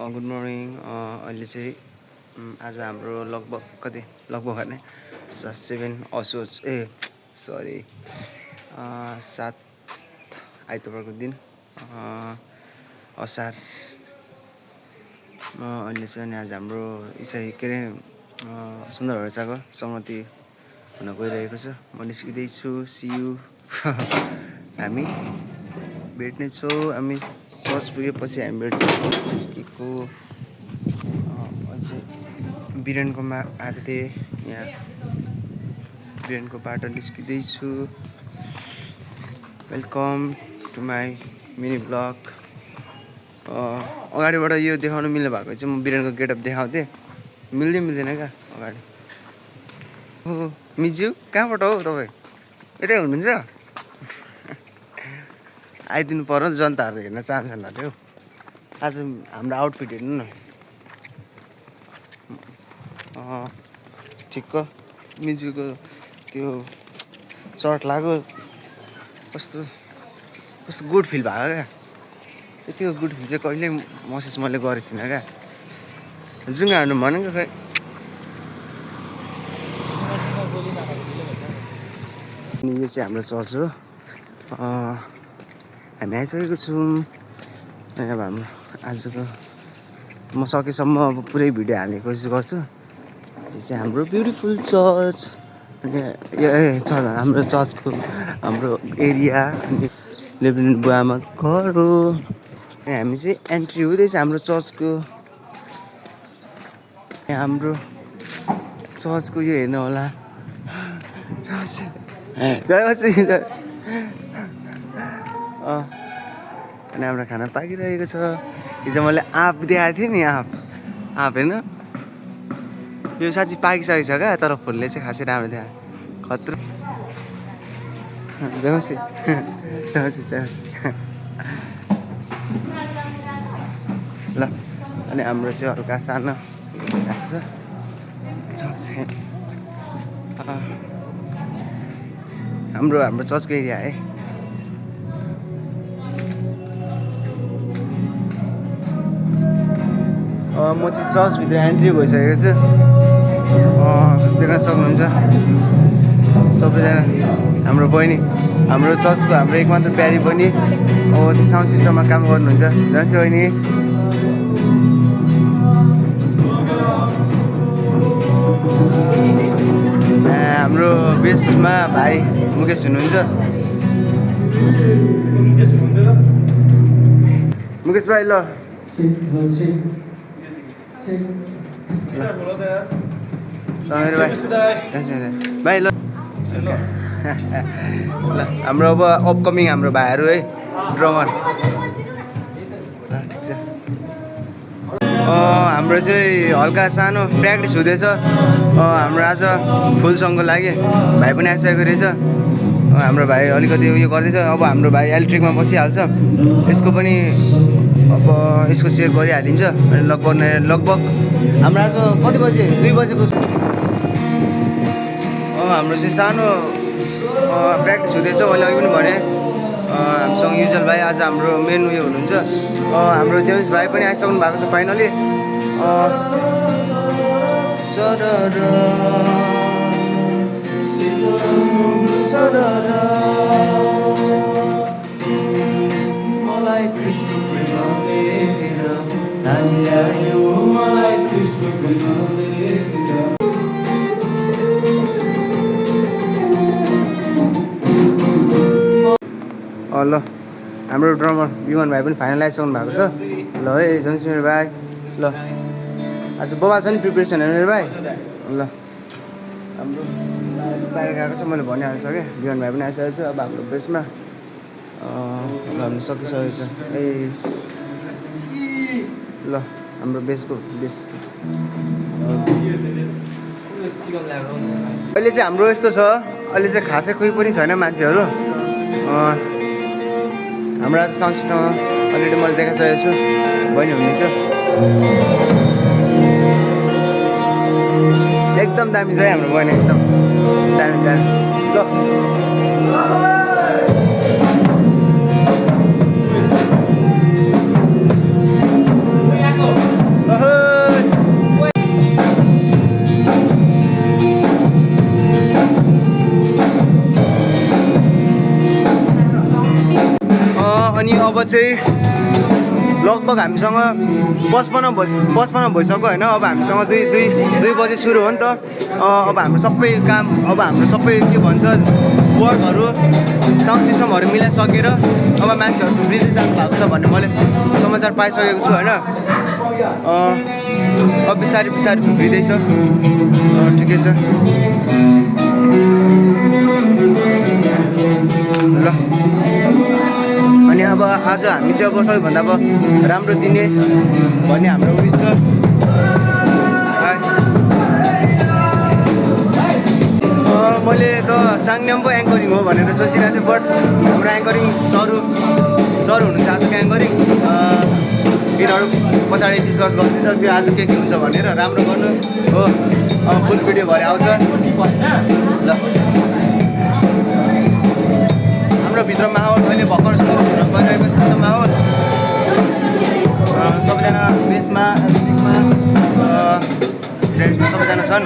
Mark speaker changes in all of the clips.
Speaker 1: Good morning. अहिले चाहिँ आज हाम्रो लगभग लगभग होइन 7 आइतबारको दिन असार। अहिले चाहिँ आज हाम्रो इसाई के अरे सुन्दर हर्चाको संगति हुन गइरहेको छ। म निस्किँदैछु, सियु। हामी भेट्नेछौँ। हामी चर्च पुगेपछि हामी भेट्छौँ। निस्केको अझै बिरेनकोमा आएको थिएँ। यहाँ बिरेनकोबाट निस्किँदैछु। Welcome to my mini blog. अगाडिबाट यो देखाउनु मिल्ने भएको चाहिँ म बिरेनको गेटअप देखाउँथेँ, मिल्दैन क्या अगाडि। हो मिज्यू, कहाँबाट हो तपाईँ? यतै हुनुहुन्छ? आइदिनु पर्यो, जनताहरू हेर्न चाहन्छन् अरे हौ। आज हाम्रो आउटफिट हेर्नु न। ठिक्क मिजुको त्यो सर्ट लाग्यो, कस्तो गुड फिल भएको क्या। यतिको गुड फिल चाहिँ कहिले महसुस मैले गरेको थिइनँ क्या। जुङ्गा हान्नु भनेको खै। यो चाहिँ हाम्रो चर्च हो। हामी आइसकेको छौँ। अब हाम्रो आजको म सकेसम्म अब पुरै भिडियो हाल्ने कोसिस गर्छु। यो चाहिँ हाम्रो ब्युटिफुल चर्च। चर्च हाम्रो चर्चको हाम्रो एरिया लेफ्टिनेन्ट बुवा आमाको घर हो। हामी चाहिँ एन्ट्री हुँदैछ हाम्रो चर्चको। हाम्रो चर्चको यो हेर्नु होला। चर्च अनि हाम्रो खाना पाकिरहेको छ। हिजो मैले आँप देखाएको थिएँ नि, आँप हेर्नु। यो साँच्ची पाकिसकेको छ क्या, तर फुलले चाहिँ खासै राम्रो देखा खतरा। जौसी ल। अनि हाम्रो चाहिँ हल्का सानो हाम्रो चर्चको एरिया है। म चाहिँ चर्चभित्र एन्ट्री भइसकेको छु। देख्न सक्नुहुन्छ सबैजना। हाम्रो बहिनी, हाम्रो चर्चको हाम्रो एकमात्र प्यारी बहिनी चाहिँ साउन्ड सिस्टममा काम गर्नुहुन्छ। जसै बहिनी। हाम्रो बेसमा भाइ मुकेश हुनुहुन्छ। मुकेश भाइ ल भाइ ल ल। हाम्रो अब अपकमिङ हाम्रो भाइहरू है, ड्रमर। ठिक छ। हाम्रो चाहिँ हल्का सानो प्र्याक्टिस हुँदैछ। हाम्रो आज फुल सङको लागि भाइ पनि आइसकेको रहेछ। हाम्रो भाइ अलिकति उयो गर्दैछ। अब हाम्रो भाइ इलेक्ट्रिकमा बसिहाल्छ। यसको पनि अब यसको चेक गरिहालिन्छ। लगभग हाम्रो आज कति बजे? 2 बजेको। हाम्रो चाहिँ सानो प्र्याक्टिस हुँदैछ। मैले अघि पनि भने हामीसँग युजल भाइ आज हाम्रो मेन उयो हुनुहुन्छ। हाम्रो जेम्स भाइ पनि आइसक्नु भएको छ फाइनली। ल हाम्रो ड्रमर विमान भाइ पनि फाइनल आइसक्नु भएको छ। ल है जन्सी मेरो भाइ। ल आज बोबा छ नि प्रिपेरेसन हेर्नु मेरो भाइ। ल हाम्रो बाहिर गएको छ, मैले भनिहाल्छु क्या। विमान भाइ पनि आइसकेको छ। अब हाम्रो बेसमा हामी सकिसकेको छ। ल हाम्रो बेसको बेस अहिले चाहिँ हाम्रो यस्तो छ। अहिले चाहिँ खासै कोही पनि छैन मान्छेहरू। हाम्रो आज साउन्ड सिस्टममा अलरेडी मैले देखाइसकेको छु। बहिनी हुनुहुन्छ। एकदम दामी छ है हाम्रो बहिनी, एकदम दामी। ल अब चाहिँ लगभग हामीसँग 55 भइसक्यो होइन। अब हामीसँग दुई बजे सुरु हो नि त। अब हाम्रो सबै काम अब हाम्रो सबै के भन्छ वर्कहरू साउन्ड सिस्टमहरू मिलाइसकेर अब मान्छेहरू थुप्रिँदै जानु भएको छ भन्ने मैले समाचार पाइसकेको छु होइन। अब बिस्तारै थुप्रिँदैछ। ठिकै छ ल। अनि अब आज हामी चाहिँ अब सबैभन्दा अब राम्रो दिने भन्ने हाम्रो उइस छ। मैले त साङनेम पो एङ्करिङ हो भनेर सोचिरहेको थिएँ, बट हाम्रो एङ्करिङ सर हुनुहुन्छ आजको एङ्करिङ। यिनीहरू पछाडि डिस्कस गर्दैछ त्यो आज के हुन्छ भनेर। राम्रो गर्नु हो। अब फुल भिडियो भरे आउँछ ल। हाम्रो भित्र माहौल अहिले भर्खर सुरु हुन गइरहेको जस्तो छ माहौल। सबैजना बेसमा ड्रेसमा सबैजना छन्।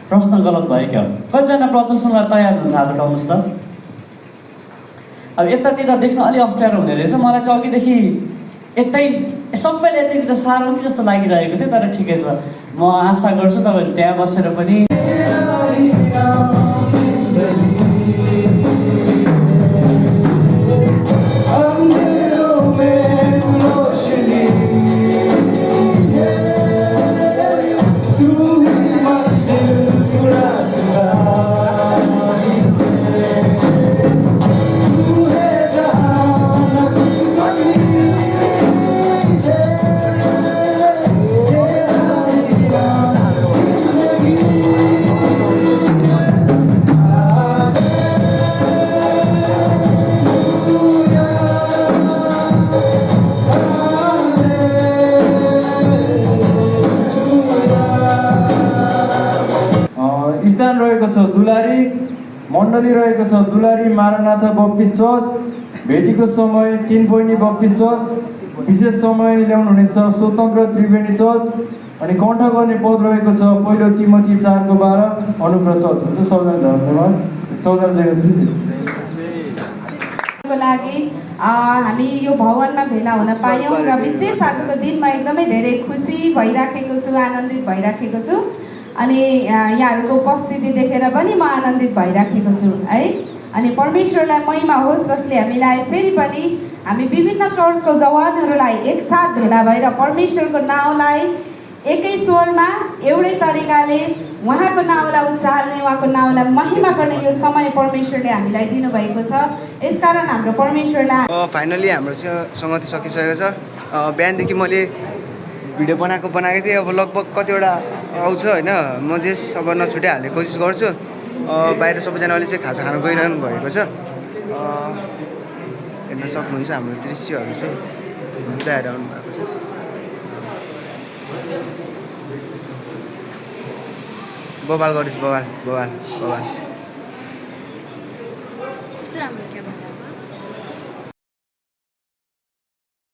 Speaker 2: प्रश्न गलत भयो क्या? कतिजना प्रश्न सुन्नलाई तयार हुन्छ? हात उठाउनुहोस् त। अब यतातिर देख्न अलि अप्ठ्यारो हुने रहेछ। मलाई चाहिँ अघिदेखि सबैले यतैतिर साह्रो कि जस्तो लागिरहेको थियो, तर ठिकै छ। म आशा गर्छु तपाईँहरू त्यहाँ बसेर पनि
Speaker 3: स्थान रहेको छ दुलारी, मण्डली रहेको छ दुलारी मारनाथ बप्तिस्ट चर्च। भेटीको समय 3 पोइन्टी बप्तिस्ट चर्च। विशेष समय ल्याउनुहुनेछ स्वतन्त्र त्रिवेणी चर्च। अनि कण्ठ गर्ने पद रहेको छ 1 तिमोथी 4:12 अनुग्रह चर्च। हुन्छ सबैजना धन्यवाद। सबैजना जय
Speaker 4: लागि हामी यो भवनमा भेला हुन पायौँ र विशेष आजको दिनमा एकदमै धेरै खुसी भइराखेको छु, आनन्दित भइराखेको छु। अनि यहाँहरूको उपस्थिति देखेर पनि म आनन्दित भइराखेको छु है। अनि परमेश्वरलाई महिमा होस् जसले हामीलाई फेरि पनि हामी विभिन्न चर्चको जवानहरूलाई एकसाथ भेला भएर परमेश्वरको नाउँलाई एकै स्वरमा एउटै तरिकाले उहाँको नाउँलाई उचाल्ने, उहाँको नाउँलाई महिमा गर्ने यो समय परमेश्वरले हामीलाई दिनुभएको छ। यसकारण हाम्रो परमेश्वरलाई
Speaker 1: फाइनली हाम्रो सङ्गति सकिसकेको छ। बिहानदेखि मैले भिडियो बनाएको थिएँ। अब लगभग कतिवटा आउँछ होइन, म चाहिँ अब नछुटाइहाल्ने कोसिस गर्छु। बाहिर सबैजनाले चाहिँ खाजा खानु गइरहनु भएको छ। हेर्न सक्नुहुन्छ हाम्रो दृश्यहरू चाहिँ हुँदै आउनु भएको छ। बवाल गरिस्, बवाल बवाल बवाल।
Speaker 5: कस्तो राम्रो क्या